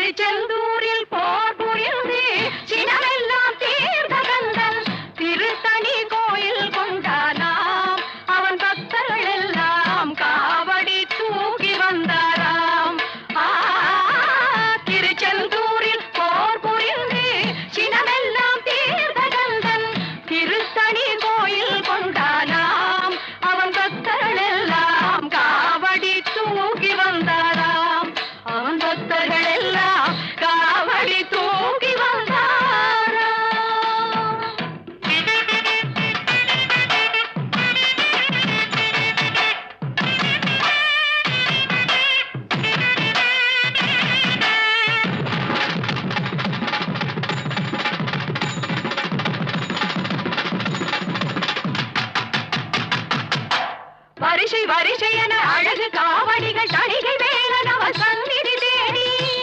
திருச்செந்தூரில் போர் புரிந்து சினமெல்லாம் தீர்ந்த கந்தன் திருத்தணி கோயில் கொண்டானாம். அவன் பக்தர்கள் எல்லாம் காவடி தூக்கி வந்தாராம். திருச்செந்தூரில் போர் புரிந்து சினமெல்லாம் தீர்ந்த கந்தன் திருத்தணி கோயில் கொண்டானாம். அவன் பக்தர்கள் எல்லாம் காவடி தூக்கி வந்தாராம். அவன் பக்தர்கள் எல்லாம் காவடி தூக்கி வந்தாராம். வரிசை வரிசை என